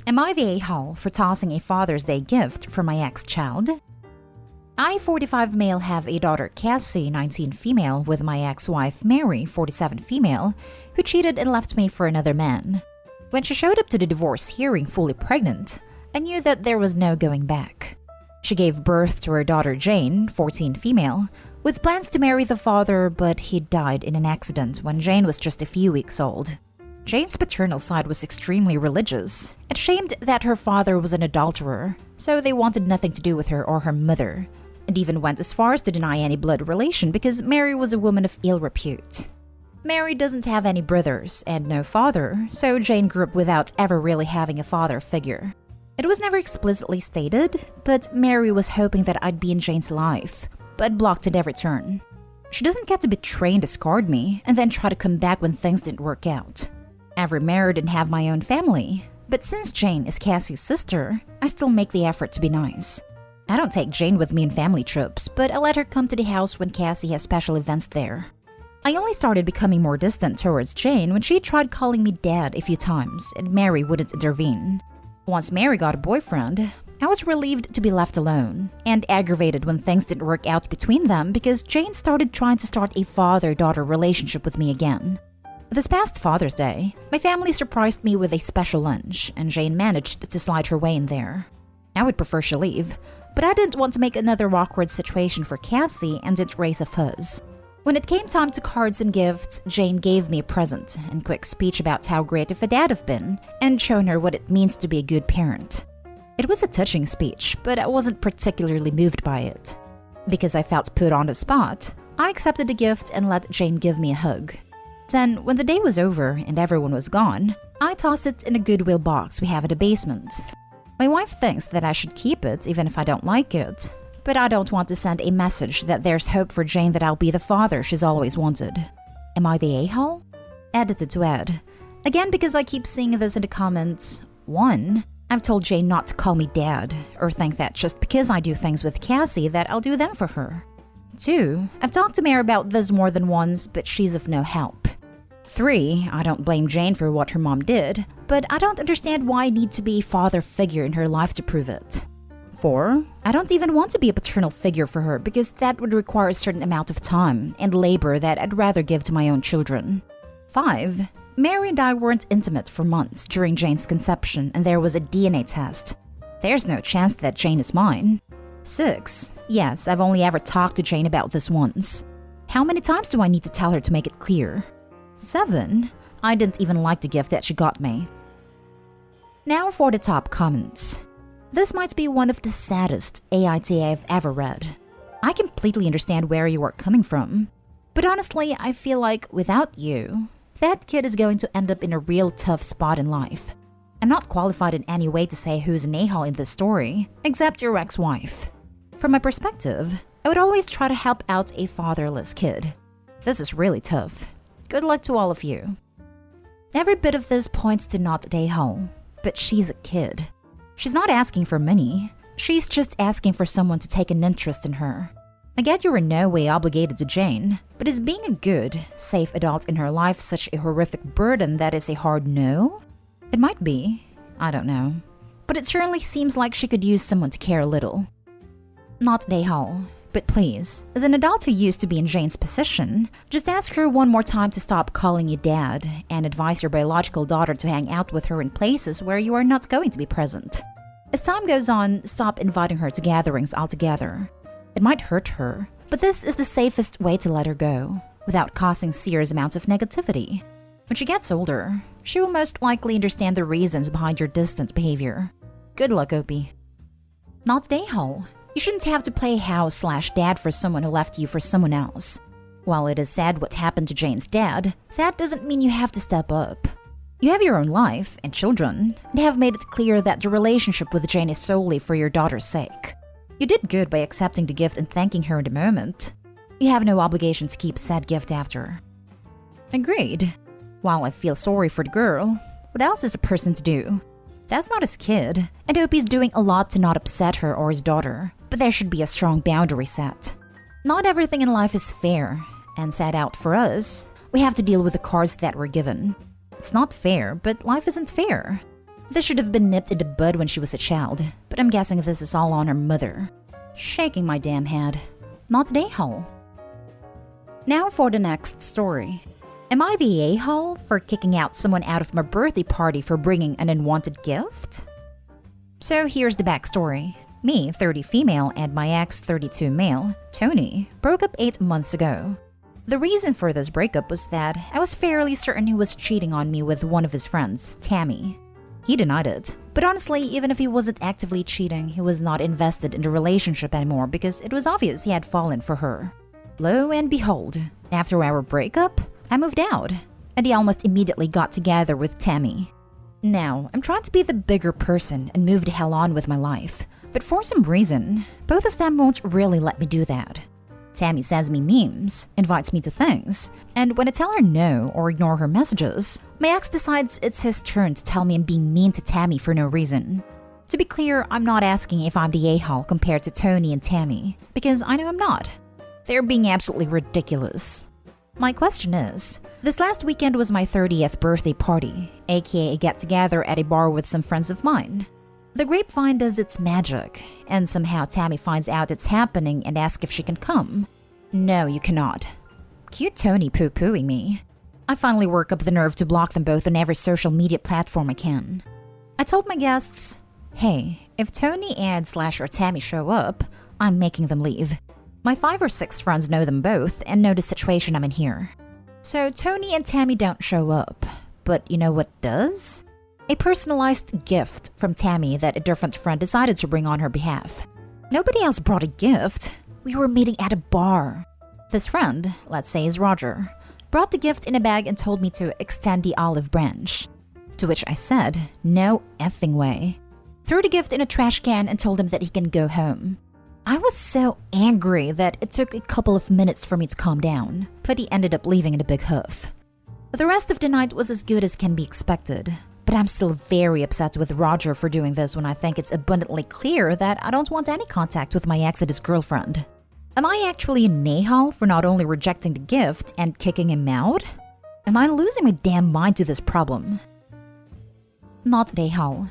Am I the a-hole for tossing a Father's Day gift for my ex-child? I, 45 male, have a daughter, Cassie, 19 female, with my ex-wife, Mary, 47 female, who cheated and left me for another man. When she showed up to the divorce hearing fully pregnant, I knew that there was no going back. She gave birth to her daughter, Jane, 14 female, with plans to marry the father, but he died in an accident when Jane was just a few weeks old. Jane's paternal side was extremely religious and shamed that her father was an adulterer, so they wanted nothing to do with her or her mother, and even went as far as to deny any blood relation because Mary was a woman of ill repute. Mary doesn't have any brothers and no father, so Jane grew up without ever really having a father figure. It was never explicitly stated, but Mary was hoping that I'd be in Jane's life, but blocked at every turn. She doesn't get to betray and discard me and then try to come back when things didn't work out. I've remarried and have my own family, but since Jane is Cassie's sister, I still make the effort to be nice. I don't take Jane with me in family trips, but I let her come to the house when Cassie has special events there. I only started becoming more distant towards Jane when she tried calling me dad a few times and Mary wouldn't intervene. Once Mary got a boyfriend, I was relieved to be left alone and aggravated when things didn't work out between them because Jane started trying to start a father-daughter relationship with me again. This past Father's Day, my family surprised me with a special lunch and Jane managed to slide her way in there. I would prefer she leave, but I didn't want to make another awkward situation for Cassie and didn't raise a fuzz. When it came time to cards and gifts, Jane gave me a present and quick speech about how great of a dad I've been and shown her what it means to be a good parent. It was a touching speech, but I wasn't particularly moved by it. Because I felt put on the spot, I accepted the gift and let Jane give me a hug. Then, when the day was over and everyone was gone, I tossed it in a Goodwill box we have in the basement. My wife thinks that I should keep it even if I don't like it, but I don't want to send a message that there's hope for Jane that I'll be the father she's always wanted. Am I the a-hole? Edited to add. Again, because I keep seeing this in the comments. 1. I've told Jane not to call me dad, or think that just because I do things with Cassie that I'll do them for her. 2. I've talked to Mary about this more than once, but she's of no help. 3. I don't blame Jane for what her mom did, but I don't understand why I need to be a father figure in her life to prove it. 4. I don't even want to be a paternal figure for her because that would require a certain amount of time and labor that I'd rather give to my own children. 5. Mary and I weren't intimate for months during Jane's conception and there was a DNA test. There's no chance that Jane is mine. 6. Yes, I've only ever talked to Jane about this once. How many times do I need to tell her to make it clear? 7. I didn't even like the gift that she got me. Now for the top comments. This might be one of the saddest AITA I've ever read. I completely understand where you are coming from, but honestly, I feel like without you, that kid is going to end up in a real tough spot in life. I'm not qualified in any way to say who's an a-hole in this story, except your ex-wife. From my perspective, I would always try to help out a fatherless kid. This is really tough. Good luck to all of you. Every bit of this points to not an a-hole, but she's a kid. She's not asking for money. She's just asking for someone to take an interest in her. I get you're in no way obligated to Jane, but is being a good, safe adult in her life such a horrific burden that is a hard no? It might be. I don't know. But it certainly seems like she could use someone to care a little. Not an a-hole, but please, as an adult who used to be in Jane's position, just ask her one more time to stop calling you dad and advise your biological daughter to hang out with her in places where you are not going to be present. As time goes on, stop inviting her to gatherings altogether. It might hurt her, but this is the safest way to let her go, without causing serious amounts of negativity. When she gets older, she will most likely understand the reasons behind your distant behavior. Good luck, Opie. Not an a-hole. You shouldn't have to play house/dad for someone who left you for someone else. While it is sad what happened to Jane's dad, that doesn't mean you have to step up. You have your own life and children, and have made it clear that the relationship with Jane is solely for your daughter's sake. You did good by accepting the gift and thanking her in the moment. You have no obligation to keep said gift after. Agreed. While I feel sorry for the girl, what else is a person to do? That's not his kid, and Opie's doing a lot to not upset her or his daughter, but there should be a strong boundary set. Not everything in life is fair, and set out for us, we have to deal with the cards that we're given. It's not fair, but life isn't fair. This should have been nipped in the bud when she was a child, but I'm guessing this is all on her mother. Shaking my damn head. Not the a-hole. Now for the next story. Am I the a-hole for kicking out someone out of my birthday party for bringing an unwanted gift? So here's the backstory. Me, 30 female, and my ex, 32 male, Tony, broke up 8 months ago. The reason for this breakup was that I was fairly certain he was cheating on me with one of his friends, Tammy. He denied it, but honestly, even if he wasn't actively cheating, he was not invested in the relationship anymore because it was obvious he had fallen for her. Lo and behold, after our breakup, I moved out, and he almost immediately got together with Tammy. Now, I'm trying to be the bigger person and move the hell on with my life, but for some reason, both of them won't really let me do that. Tammy sends me memes, invites me to things, and when I tell her no or ignore her messages, my ex decides it's his turn to tell me I'm being mean to Tammy for no reason. To be clear, I'm not asking if I'm the a-hole compared to Tony and Tammy, because I know I'm not. They're being absolutely ridiculous. My question is, this last weekend was my 30th birthday party, aka a get-together at a bar with some friends of mine. The grapevine does its magic, and somehow Tammy finds out it's happening and asks if she can come. No, you cannot. Cute Tony poo-pooing me. I finally work up the nerve to block them both on every social media platform I can. I told my guests, hey, if Tony and/or Tammy show up, I'm making them leave. My 5 or 6 friends know them both and know the situation I'm in here. So Tony and Tammy don't show up, but you know what does? A personalized gift from Tammy that a different friend decided to bring on her behalf. Nobody else brought a gift. We were meeting at a bar. This friend, let's say is Roger, brought the gift in a bag and told me to extend the olive branch. To which I said, no effing way. Threw the gift in a trash can and told him that he can go home. I was so angry that it took a couple of minutes for me to calm down, but he ended up leaving in a big huff. The rest of the night was as good as can be expected. But I'm still very upset with Roger for doing this when I think it's abundantly clear that I don't want any contact with my ex and his girlfriend. Am I actually an a-hole for not only rejecting the gift and kicking him out? Am I losing my damn mind to this problem? Not an a-hole.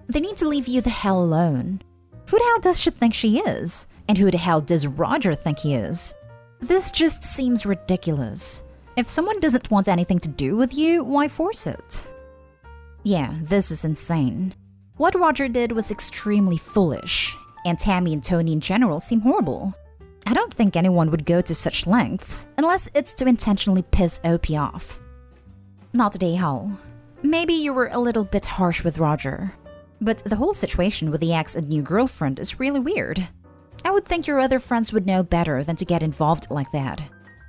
They need to leave you the hell alone. Who the hell does she think she is? And who the hell does Roger think he is? This just seems ridiculous. If someone doesn't want anything to do with you, why force it? Yeah, this is insane. What Roger did was extremely foolish, and Tammy and Tony in general seem horrible. I don't think anyone would go to such lengths unless it's to intentionally piss OP off. Not a a-hole. Maybe you were a little bit harsh with Roger, but the whole situation with the ex and new girlfriend is really weird. I would think your other friends would know better than to get involved like that.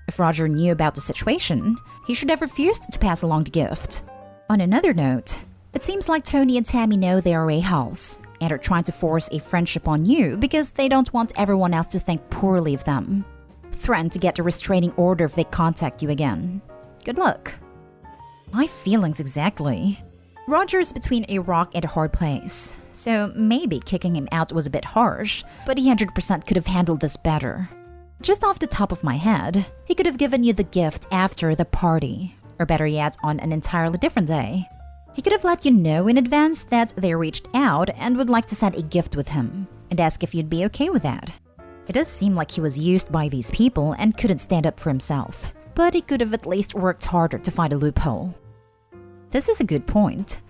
If Roger knew about the situation, he should have refused to pass along the gift. On another note, it seems like Tony and Tammy know they are a-holes and are trying to force a friendship on you because they don't want everyone else to think poorly of them. Threaten to get a restraining order if they contact you again. Good luck. My feelings exactly. Roger is between a rock and a hard place, so maybe kicking him out was a bit harsh, but he 100% could have handled this better. Just off the top of my head, he could have given you the gift after the party. Or better yet, on an entirely different day. He could have let you know in advance that they reached out and would like to send a gift with him, and ask if you'd be okay with that. It does seem like he was used by these people and couldn't stand up for himself, but he could have at least worked harder to find a loophole. This is a good point.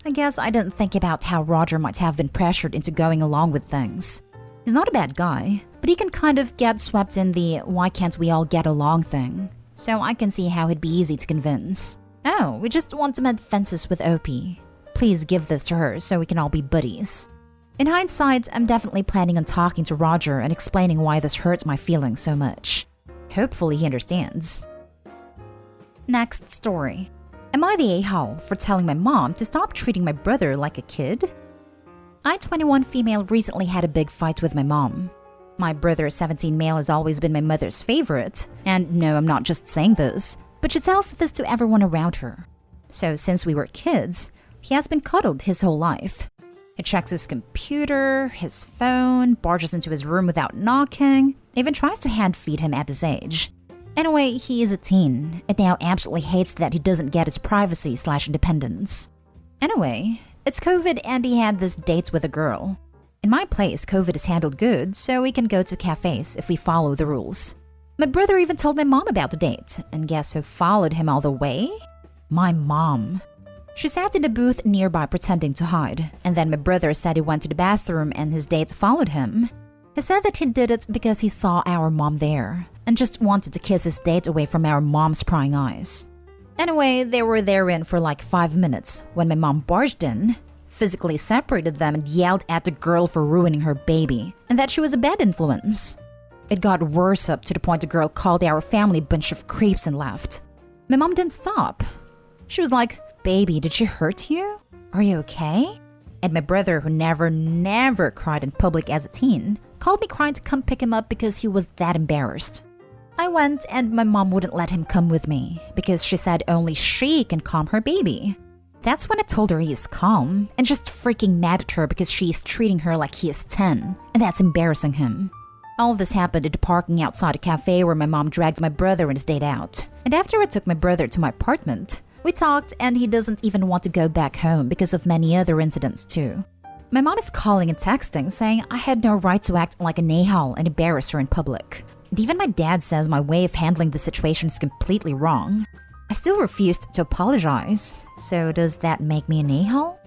I guess I didn't think about how Roger might have been pressured into going along with things. He's not a bad guy, but he can kind of get swept in the why can't we all get along thing. So I can see how it'd be easy to convince. Oh, we just want to mend fences with OP. Please give this to her so we can all be buddies. In hindsight, I'm definitely planning on talking to Roger and explaining why this hurts my feelings so much. Hopefully he understands. Next story. Am I the a-hole for telling my mom to stop treating my brother like a kid? I, 21 female, recently had a big fight with my mom. My brother, 17 male, has always been my mother's favorite. And no, I'm not just saying this, but she tells this to everyone around her. So since we were kids, he has been cuddled his whole life. He checks his computer, his phone, barges into his room without knocking, even tries to hand feed him at this age. Anyway, he is a teen, and now absolutely hates that he doesn't get his privacy/independence. Anyway, It's COVID and he had this date with a girl. In my place, COVID is handled good, so we can go to cafes if we follow the rules. My brother even told my mom about the date, and guess who followed him all the way? My mom. She sat in a booth nearby pretending to hide, and then my brother said he went to the bathroom and his date followed him. He said that he did it because he saw our mom there, and just wanted to kiss his date away from our mom's prying eyes. Anyway, they were therein for like 5 minutes when my mom barged in, physically separated them and yelled at the girl for ruining her baby, and that she was a bad influence. It got worse up to the point the girl called our family a bunch of creeps and left. My mom didn't stop. She was like, "Baby, did she hurt you? Are you okay?" And my brother, who never cried in public as a teen, called me crying to come pick him up because he was that embarrassed. I went and my mom wouldn't let him come with me because she said only she can calm her baby. That's when I told her he is calm and just freaking mad at her because she is treating her like he is 10, and that's embarrassing him. All this happened at the parking outside a cafe where my mom dragged my brother and his date out. And after I took my brother to my apartment, we talked and he doesn't even want to go back home because of many other incidents too. My mom is calling and texting saying I had no right to act like an a-hole and embarrass her in public. And even my dad says my way of handling the situation is completely wrong. I still refused to apologize, so does that make me an a-hole?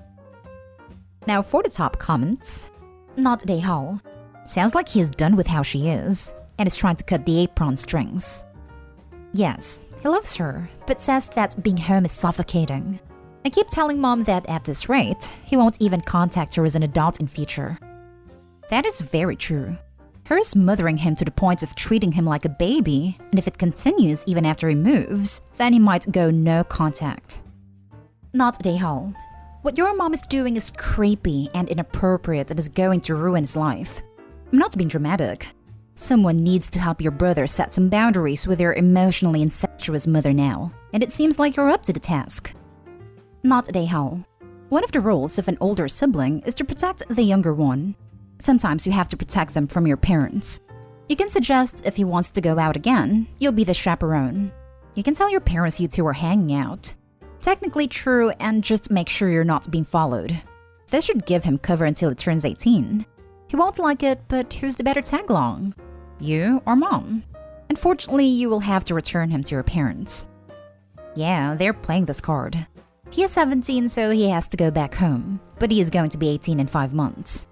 Now for the top comments. Not an a-hole. Sounds like he is done with how she is, and is trying to cut the apron strings. Yes, he loves her, but says that being home is suffocating. I keep telling mom that at this rate, he won't even contact her as an adult in future. That is very true. Her is mothering him to the point of treating him like a baby, and if it continues even after he moves, then he might go no contact. Not a hole. What your mom is doing is creepy and inappropriate and is going to ruin his life. I'm not being dramatic. Someone needs to help your brother set some boundaries with your emotionally incestuous mother now, and it seems like you're up to the task. Not a hole. One of the roles of an older sibling is to protect the younger one. Sometimes you have to protect them from your parents. You can suggest if he wants to go out again, you'll be the chaperone. You can tell your parents you two are hanging out. Technically true, and just make sure you're not being followed. This should give him cover until he turns 18. He won't like it, but who's the better tag-along? You or mom? Unfortunately, you will have to return him to your parents. Yeah, they're playing this card. He is 17, so he has to go back home, but he is going to be 18 in 5 months.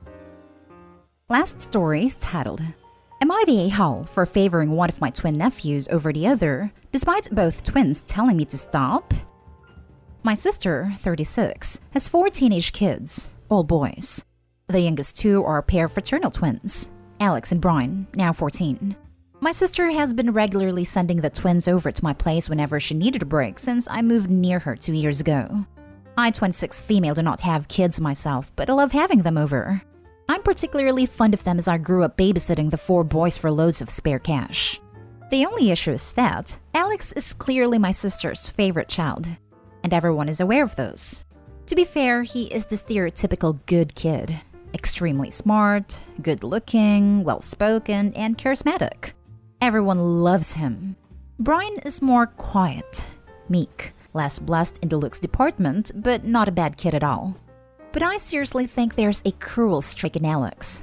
Last story is titled, Am I the a-hole for favoring one of my twin nephews over the other, despite both twins telling me to stop? My sister, 36, has 4 teenage kids, all boys. The youngest 2 are a pair of fraternal twins, Alex and Brian, now 14. My sister has been regularly sending the twins over to my place whenever she needed a break since I moved near her 2 years ago. I, 26 female, do not have kids myself, but I love having them over. I'm particularly fond of them as I grew up babysitting the 4 boys for loads of spare cash. The only issue is that Alex is clearly my sister's favorite child, and everyone is aware of this. To be fair, he is the stereotypical good kid. Extremely smart, good-looking, well-spoken, and charismatic. Everyone loves him. Brian is more quiet, meek, less blessed in the looks department, but not a bad kid at all. But I seriously think there's a cruel streak in Alex.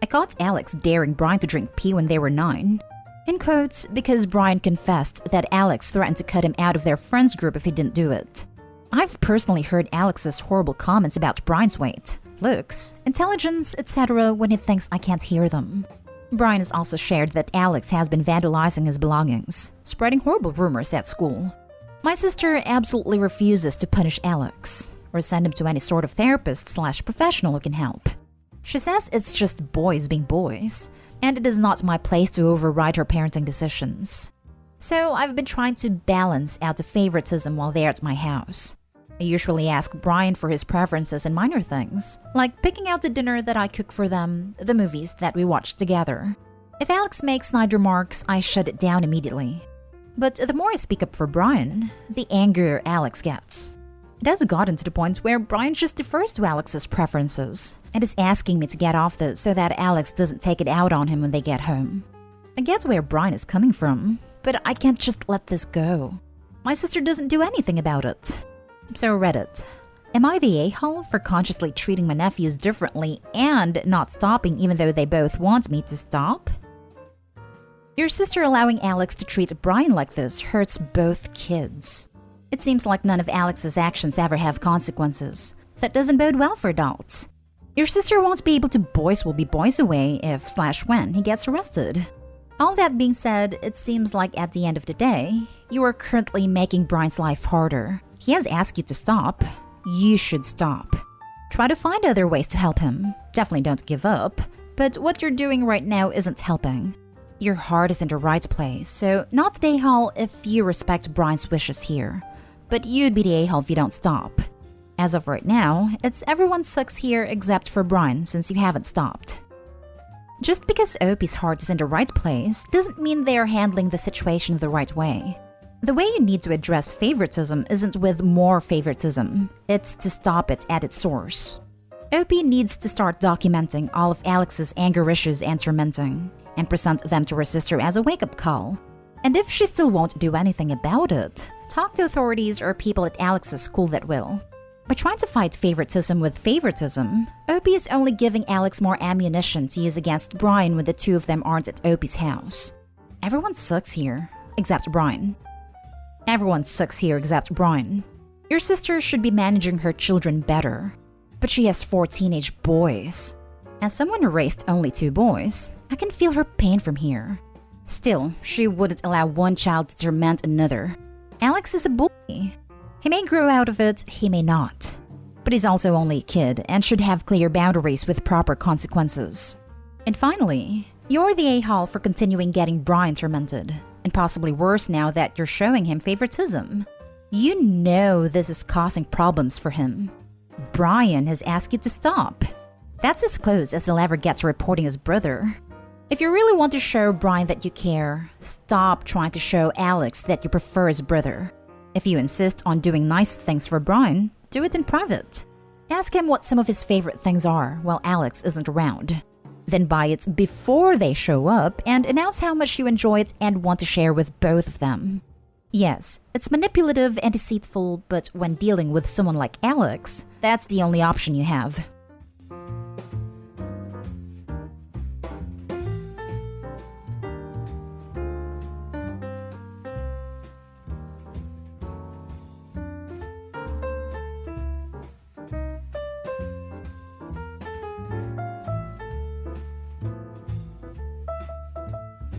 I caught Alex daring Brian to drink pee when they were 9. In quotes, because Brian confessed that Alex threatened to cut him out of their friends group if he didn't do it. I've personally heard Alex's horrible comments about Brian's weight, looks, intelligence, etc. when he thinks I can't hear them. Brian has also shared that Alex has been vandalizing his belongings, spreading horrible rumors at school. My sister absolutely refuses to punish Alex, or send him to any sort of therapist/professional who can help. She says it's just boys being boys, and it is not my place to override her parenting decisions. So I've been trying to balance out the favoritism while they're at my house. I usually ask Brian for his preferences in minor things, like picking out the dinner that I cook for them, the movies that we watch together. If Alex makes snide remarks, I shut it down immediately. But the more I speak up for Brian, the angrier Alex gets. It has gotten to the point where Brian just defers to Alex's preferences and is asking me to get off this so that Alex doesn't take it out on him when they get home. I get where Brian is coming from, but I can't just let this go. My sister doesn't do anything about it. So Reddit, Am I the a-hole for consciously treating my nephews differently and not stopping even though they both want me to stop? Your sister allowing Alex to treat Brian like this hurts both kids. It seems like none of Alex's actions ever have consequences. That doesn't bode well for adults. Your sister won't be able to boys will be boys away if/when he gets arrested. All that being said, it seems like at the end of the day, you are currently making Brian's life harder. He has asked you to stop. You should stop. Try to find other ways to help him. Definitely don't give up. But what you're doing right now isn't helping. Your heart is in the right place, so not the a-hole if you respect Brian's wishes here. But you'd be the a-hole if you don't stop. As of right now, it's everyone sucks here except for Brian since you haven't stopped. Just because Opie's heart is in the right place doesn't mean they are handling the situation the right way. The way you need to address favoritism isn't with more favoritism, it's to stop it at its source. Opie needs to start documenting all of Alex's anger issues and tormenting, and present them to her sister as a wake-up call. And if she still won't do anything about it, talk to authorities or people at Alex's school that will. By trying to fight favoritism with favoritism, Opie is only giving Alex more ammunition to use against Brian when the two of them aren't at Opie's house. Everyone sucks here, except Brian. Everyone sucks here except Brian. Your sister should be managing her children better. But she has 4 teenage boys. As someone who raised only 2 boys, I can feel her pain from here. Still, she wouldn't allow one child to torment another. Alex is a bully. He may grow out of it, he may not. But he's also only a kid and should have clear boundaries with proper consequences. And finally, you're the a-hole for continuing getting Brian tormented. And possibly worse now that you're showing him favoritism. You know this is causing problems for him. Brian has asked you to stop. That's as close as he'll ever get to reporting his brother. If you really want to show Brian that you care, stop trying to show Alex that you prefer his brother. If you insist on doing nice things for Brian, do it in private. Ask him what some of his favorite things are while Alex isn't around. Then buy it before they show up and announce how much you enjoy it and want to share with both of them. Yes, it's manipulative and deceitful, but when dealing with someone like Alex, that's the only option you have.